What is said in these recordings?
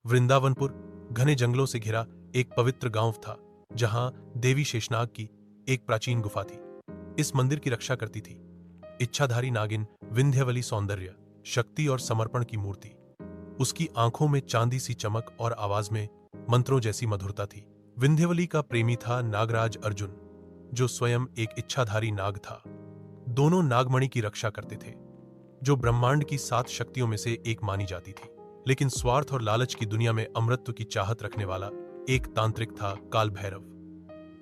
वृंदावनपुर घने जंगलों से घिरा एक पवित्र गांव था, जहां देवी शेषनाग की एक प्राचीन गुफा थी। इस मंदिर की रक्षा करती थी इच्छाधारी नागिन विंध्यवली, सौंदर्य, शक्ति और समर्पण की मूर्ति। उसकी आंखों में चांदी सी चमक और आवाज में मंत्रों जैसी मधुरता थी। विंध्यवली का प्रेमी था नागराज अर्जुन, जो स्वयं एक इच्छाधारी नाग था। दोनों नागमणि की रक्षा करते थे, जो ब्रह्मांड की 7 शक्तियों में से एक मानी जाती थी। लेकिन स्वार्थ और लालच की दुनिया में अमृतत्व की चाहत रखने वाला एक तांत्रिक था, काल भैरव।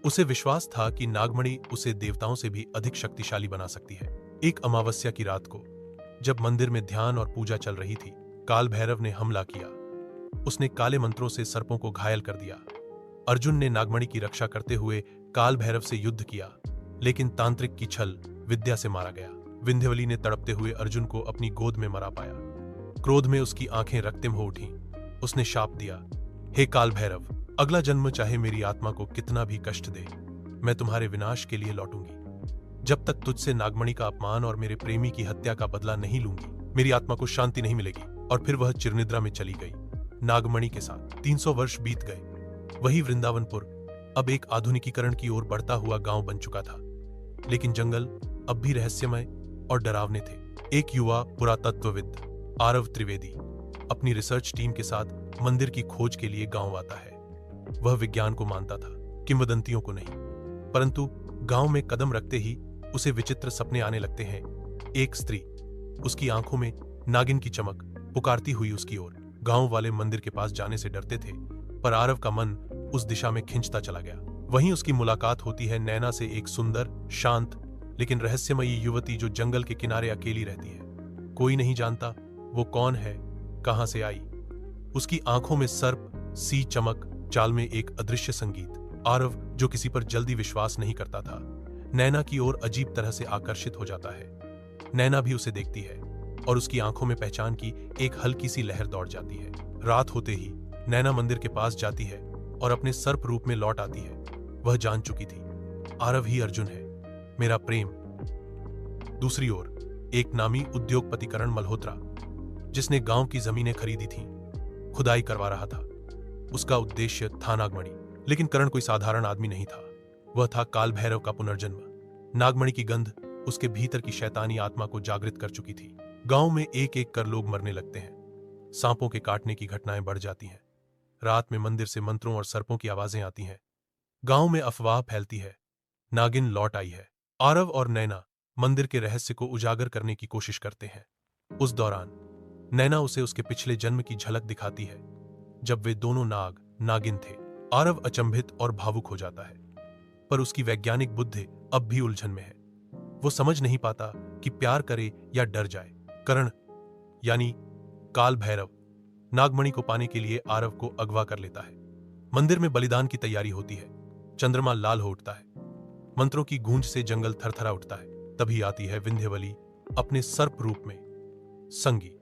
उसे विश्वास था कि नागमणि उसे देवताओं से भी अधिक शक्तिशाली बना सकती है। एक अमावस्या की रात को, जब मंदिर में ध्यान और पूजा चल रही थी, काल भैरव ने हमला किया। उसने काले मंत्रों से सर्पों को घायल कर दिया। अर्जुन ने नागमणि की रक्षा करते हुए काल भैरव से युद्ध किया, लेकिन तांत्रिक की छल विद्या से मारा गया। विंध्यवली ने तड़पते हुए अर्जुन को अपनी गोद में मरा पाया। क्रोध में उसकी आंखें रक्तिम हो उठीं। उसने शाप दिया, हे काल भैरव, अगला जन्म चाहे मेरी आत्मा को कितना भी कष्ट दे, मैं तुम्हारे विनाश के लिए लौटूंगी। जब तक तुझसे नागमणि का अपमान और मेरे प्रेमी की हत्या का बदला नहीं लूंगी, मेरी आत्मा को शांति नहीं मिलेगी। और फिर वह चिरनिद्रा में चली गई। नागमणि के साथ 300 वर्ष बीत गए। वही वृंदावनपुर अब एक आधुनिकीकरण की ओर बढ़ता हुआ गांव बन चुका था, लेकिन जंगल अब भी रहस्यमय और डरावने थे। एक युवा पुरातत्वविद, आरव त्रिवेदी, अपनी रिसर्च टीम के साथ मंदिर की खोज के लिए गांव आता है। वह विज्ञान को मानता था, किंवदंतियों को नहीं। परंतु गांव में कदम रखते ही उसे विचित्र सपने आने लगते हैं। एक स्त्री, उसकी आंखों में नागिन की चमक, पुकारती हुई उसकी ओर। गांव वाले मंदिर के पास जाने से डरते थे, पर आरव का मन उस दिशा में खिंचता चला गया। वहीं उसकी मुलाकात होती है नैना से, एक सुंदर, शांत लेकिन रहस्यमयी युवती जो जंगल के किनारे अकेली रहती है। कोई नहीं जानता वो कौन है, कहां से आई। उसकी आंखों में सर्प सी चमक, चाल में एक अदृश्य संगीत। आरव, जो किसी पर जल्दी विश्वास नहीं करता था, नैना की ओर अजीब तरह से आकर्षित हो जाता है। नैना भी उसे देखती है और उसकी आंखों में पहचान की एक हल्की सी लहर दौड़ जाती है। रात होते ही नैना मंदिर के पास जाती है और अपने सर्प रूप में लौट आती है। वह जान चुकी थी, आरव ही अर्जुन है, मेरा प्रेम। दूसरी ओर एक नामी उद्योगपति करण मल्होत्रा, जिसने गांव की जमीनें खरीदी थीं, खुदाई करवा रहा था। उसका उद्देश्य था नागमणि, लेकिन करण कोई साधारण आदमी नहीं था। वह था काल भैरव का पुनर्जन्म। नागमणि की गंध उसके भीतर की शैतानी आत्मा को जागृत कर चुकी थी। गांव में एक एक कर लोग मरने लगते हैं। सांपों के काटने की घटनाएं बढ़ जाती हैं। रात में मंदिर से मंत्रों और सर्पों की आवाजें आती हैं। गांव में अफवाह फैलती है, नागिन लौट आई है। आरव और नैना मंदिर के रहस्य को उजागर करने की कोशिश करते हैं। उस दौरान नैना उसे उसके पिछले जन्म की झलक दिखाती है, जब वे दोनों नागिन थे। आरव अचंभित और भावुक हो जाता है, पर उसकी वैज्ञानिक बुद्धि अब भी उलझन में है। वो समझ नहीं पाता कि प्यार करे या डर जाए। करण यानी काल भैरव नागमणि को पाने के लिए आरव को अगवा कर लेता है। मंदिर में बलिदान की तैयारी होती है। चंद्रमा लाल हो उठता है। मंत्रों की गूंज से जंगल थरथरा उठता है। तभी आती है विंध्यवली अपने सर्प रूप में। संगी